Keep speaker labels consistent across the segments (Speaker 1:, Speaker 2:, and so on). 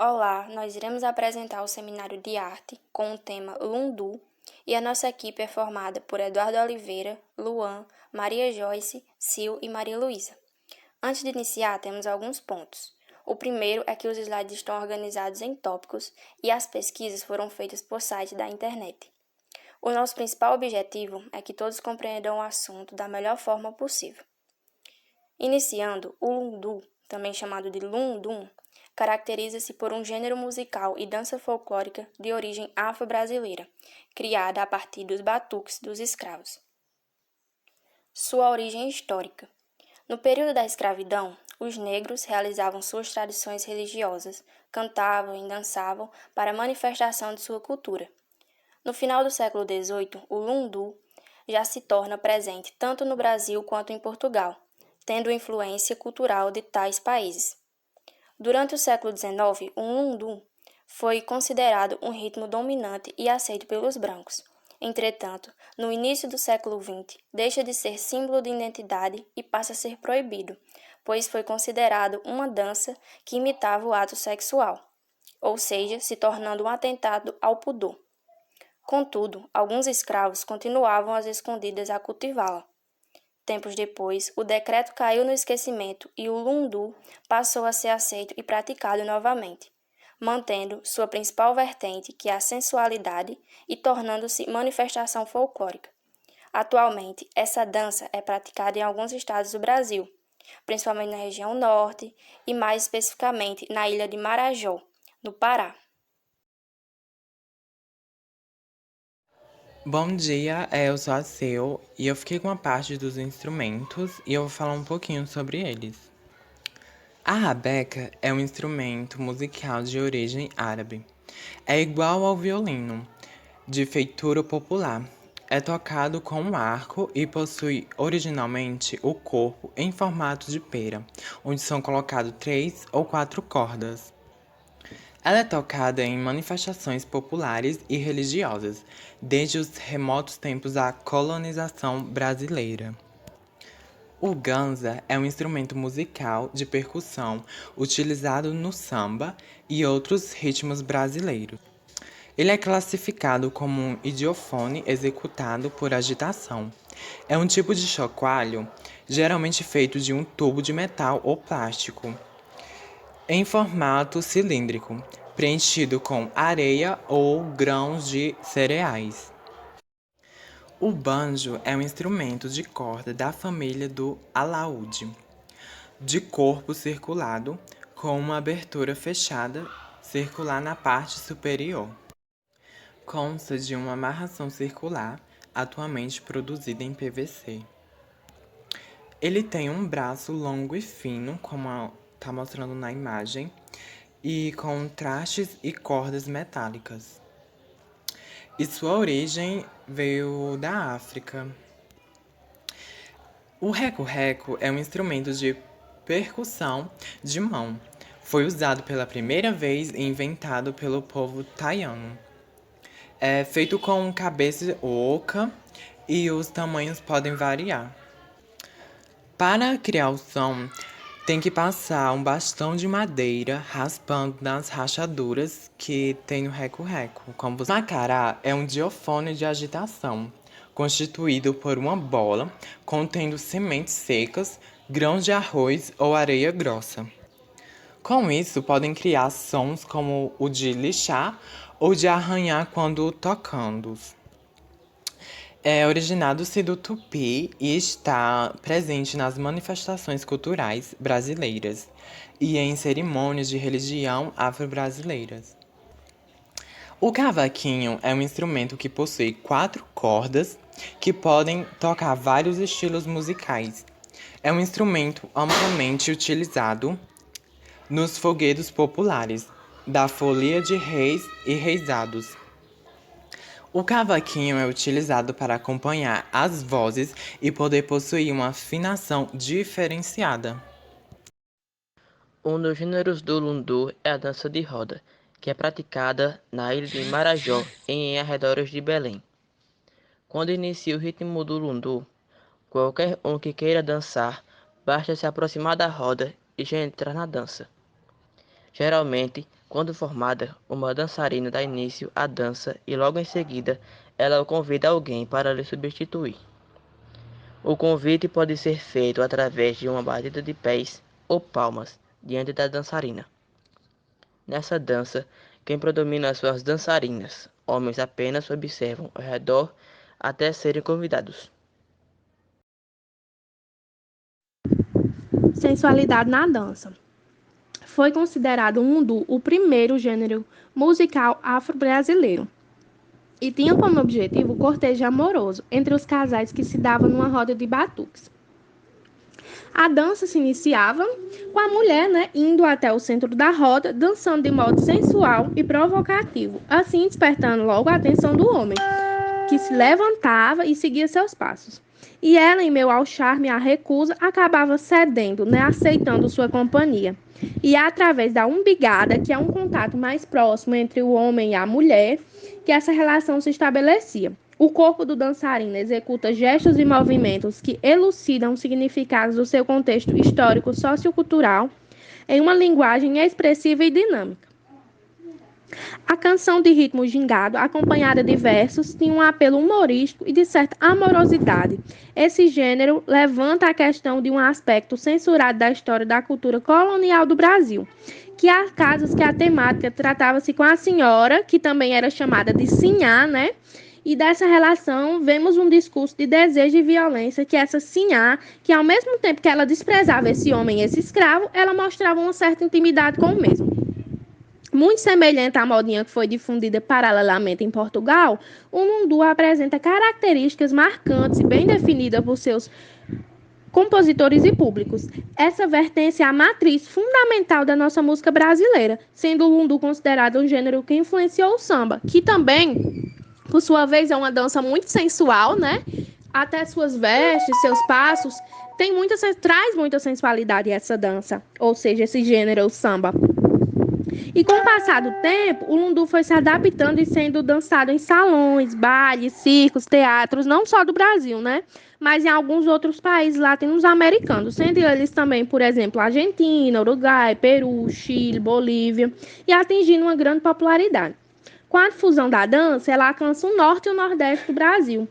Speaker 1: Olá, nós iremos apresentar o seminário de arte com o tema Lundu e a nossa equipe é formada por Eduardo Oliveira, Luan, Maria Joyce, Sil e Maria Luísa. Antes de iniciar, temos alguns pontos. O primeiro é que os slides estão organizados em tópicos e as pesquisas foram feitas por site da internet. O nosso principal objetivo é que todos compreendam o assunto da melhor forma possível. Iniciando, o Lundu, também chamado de Lundum, caracteriza-se por um gênero musical e dança folclórica de origem afro-brasileira, criada a partir dos batuques dos escravos. Sua origem histórica. No período da escravidão, os negros realizavam suas tradições religiosas, cantavam e dançavam para a manifestação de sua cultura. No final do século XVIII, o lundu já se torna presente tanto no Brasil quanto em Portugal, tendo influência cultural de tais países. Durante o século XIX, o lundu foi considerado um ritmo dominante e aceito pelos brancos. Entretanto, no início do século XX, deixa de ser símbolo de identidade e passa a ser proibido, pois foi considerado uma dança que imitava o ato sexual, ou seja, se tornando um atentado ao pudor. Contudo, alguns escravos continuavam às escondidas a cultivá-la. Tempos depois, o decreto caiu no esquecimento e o lundu passou a ser aceito e praticado novamente, mantendo sua principal vertente, que é a sensualidade, e tornando-se manifestação folclórica. Atualmente, essa dança é praticada em alguns estados do Brasil, principalmente na região norte e mais especificamente na ilha de Marajó, no Pará.
Speaker 2: Bom dia, eu sou a Seu e eu fiquei com a parte dos instrumentos e eu vou falar um pouquinho sobre eles. A rabeca é um instrumento musical de origem árabe. É igual ao violino, de feitura popular. É tocado com um arco e possui originalmente o corpo em formato de pera, onde são colocadas 3 ou 4 cordas. Ela é tocada em manifestações populares e religiosas, desde os remotos tempos da colonização brasileira. O ganza é um instrumento musical de percussão utilizado no samba e outros ritmos brasileiros. Ele é classificado como um idiofone executado por agitação. É um tipo de chocalho, geralmente feito de um tubo de metal ou plástico, em formato cilíndrico, preenchido com areia ou grãos de cereais. O banjo é um instrumento de corda da família do alaúde, de corpo circulado, com uma abertura fechada circular na parte superior. Consta de uma amarração circular, atualmente produzida em PVC. Ele tem um braço longo e fino, como está mostrando na imagem, e com trastes e cordas metálicas. E sua origem veio da África. O reco-reco é um instrumento de percussão de mão. Foi usado pela primeira vez e inventado pelo povo taiano. É feito com cabeça oca e os tamanhos podem variar. Para criar o som, tem que passar um bastão de madeira raspando nas rachaduras que tem no reco-reco. Macará é um diofone de agitação, constituído por uma bola contendo sementes secas, grãos de arroz ou areia grossa. Com isso, podem criar sons como o de lixar ou de arranhar quando tocando. É originado-se do tupi e está presente nas manifestações culturais brasileiras e em cerimônias de religião afro-brasileiras. O cavaquinho é um instrumento que possui 4 cordas que podem tocar vários estilos musicais. É um instrumento amplamente utilizado nos foguedos populares, da folia de reis e reisados. O cavaquinho é utilizado para acompanhar as vozes e poder possuir uma afinação diferenciada.
Speaker 3: Um dos gêneros do lundu é a dança de roda, que é praticada na ilha de Marajó e em arredores de Belém. Quando inicia o ritmo do lundu, qualquer um que queira dançar, basta se aproximar da roda e já entrar na dança. Geralmente, quando formada, uma dançarina dá início à dança e logo em seguida ela convida alguém para lhe substituir. O convite pode ser feito através de uma batida de pés ou palmas diante da dançarina. Nessa dança, quem predomina são as dançarinas. Homens apenas observam ao redor até serem convidados.
Speaker 4: Sensualidade na dança. Foi considerado o lundu o primeiro gênero musical afro-brasileiro e tinha como objetivo o cortejo amoroso entre os casais que se davam numa roda de batuques. A dança se iniciava com a mulher, indo até o centro da roda, dançando de modo sensual e provocativo, assim despertando logo a atenção do homem, que se levantava e seguia seus passos. E ela, em meio ao charme e à recusa, acabava cedendo, aceitando sua companhia. E é através da umbigada, que é um contato mais próximo entre o homem e a mulher, que essa relação se estabelecia. O corpo do dançarino executa gestos e movimentos que elucidam significados do seu contexto histórico sociocultural em uma linguagem expressiva e dinâmica. A canção de ritmo gingado, acompanhada de versos, tinha um apelo humorístico e de certa amorosidade. Esse gênero levanta a questão de um aspecto censurado da história da cultura colonial do Brasil, que há casos que a temática tratava-se com a senhora, que também era chamada de sinhá, E dessa relação, vemos um discurso de desejo e violência que essa sinhá, que ao mesmo tempo que ela desprezava esse homem, esse escravo, ela mostrava uma certa intimidade com o mesmo. Muito semelhante à modinha que foi difundida paralelamente em Portugal, o lundu apresenta características marcantes e bem definidas por seus compositores e públicos. Essa vertente é a matriz fundamental da nossa música brasileira, sendo o lundu considerado um gênero que influenciou o samba, que também, por sua vez, é uma dança muito sensual, Até suas vestes, seus passos, traz muita sensualidade essa dança, ou seja, esse gênero, o samba. E com o passar do tempo, o lundu foi se adaptando e sendo dançado em salões, bailes, circos, teatros, não só do Brasil, Mas em alguns outros países latino-americanos, sendo eles também, por exemplo, Argentina, Uruguai, Peru, Chile, Bolívia, e atingindo uma grande popularidade. Com a difusão da dança, ela alcança o norte e o nordeste do Brasil,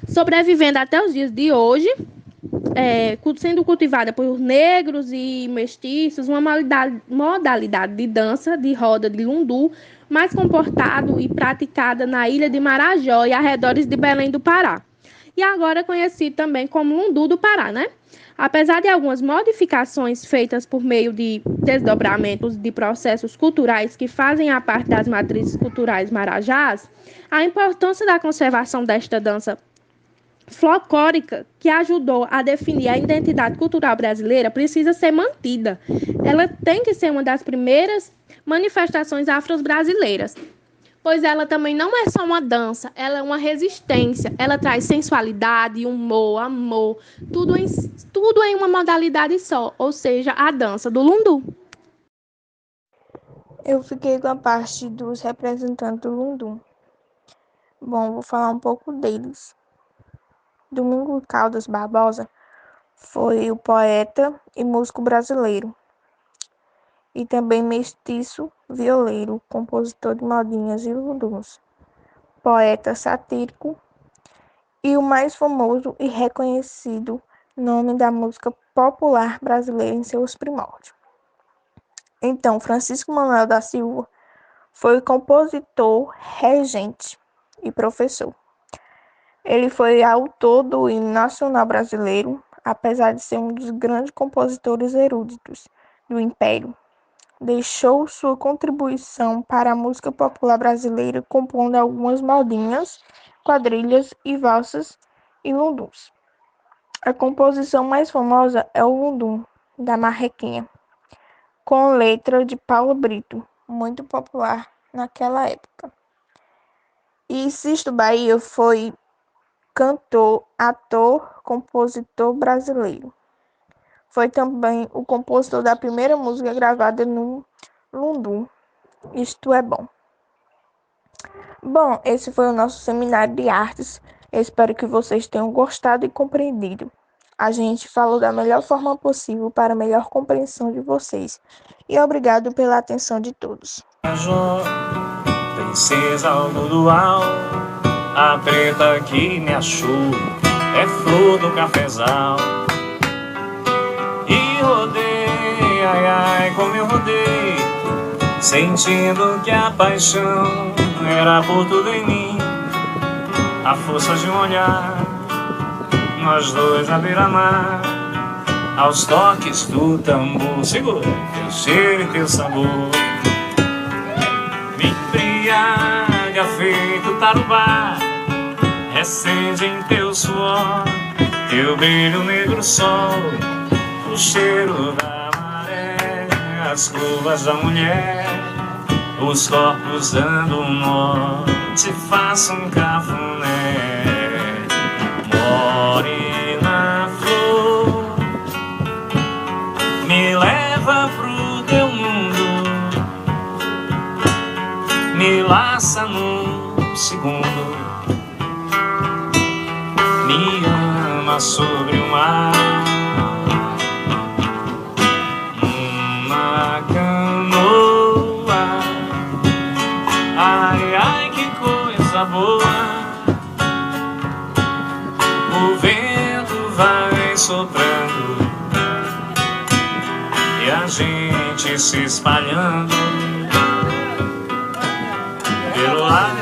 Speaker 4: sobrevivendo até os dias de hoje, sendo cultivada por negros e mestiços, uma modalidade de dança de roda de lundu mais comportado e praticada na ilha de Marajó e arredores de Belém do Pará. E agora conhecido também como lundu do Pará, Apesar de algumas modificações feitas por meio de desdobramentos de processos culturais que fazem a parte das matrizes culturais marajás, a importância da conservação desta dança folclórica que ajudou a definir a identidade cultural brasileira precisa ser mantida. Ela tem que ser uma das primeiras manifestações afro-brasileiras, pois ela também não é só uma dança, ela é uma resistência, ela traz sensualidade, humor, amor, tudo em uma modalidade só, ou seja, a dança do lundu.
Speaker 5: Eu fiquei com a parte dos representantes do lundu. Bom, vou falar um pouco deles. Domingos Caldas Barbosa foi o poeta e músico brasileiro, e também mestiço violeiro, compositor de modinhas e lundus, poeta satírico e o mais famoso e reconhecido nome da música popular brasileira em seus primórdios. Então, Francisco Manuel da Silva foi compositor, regente e professor. Ele foi autor do hino nacional brasileiro, apesar de ser um dos grandes compositores eruditos do Império. Deixou sua contribuição para a música popular brasileira, compondo algumas modinhas, quadrilhas e valsas e lundus. A composição mais famosa é o Lundu, da Marrequinha, com letra de Paulo Brito, muito popular naquela época. E Sisto Bahia foi cantor, ator, compositor brasileiro. Foi também o compositor da primeira música gravada no lundu, Isto é Bom. Bom, esse foi o nosso seminário de artes. Eu espero que vocês tenham gostado e compreendido. A gente falou da melhor forma possível para a melhor compreensão de vocês. E obrigado pela atenção de todos.
Speaker 6: Princesa do luau, a preta que me achou é flor do cafezal. E rodei, ai ai, como eu rodei, sentindo que a paixão era por tudo em mim. A força de um olhar, nós dois à beira-mar, aos toques do tambor. Segura teu cheiro e teu sabor, me embriaga feito tarubá, recende em teu suor, teu brilho negro sol, o cheiro da maré, as curvas da mulher, os corpos dando um nó, te faço um cafuné. Morena flor, me leva pro teu mundo, me laça num segundo, me ama sobre o mar, uma canoa, ai ai que coisa boa. O vento vai soprando e a gente se espalhando pelo ar.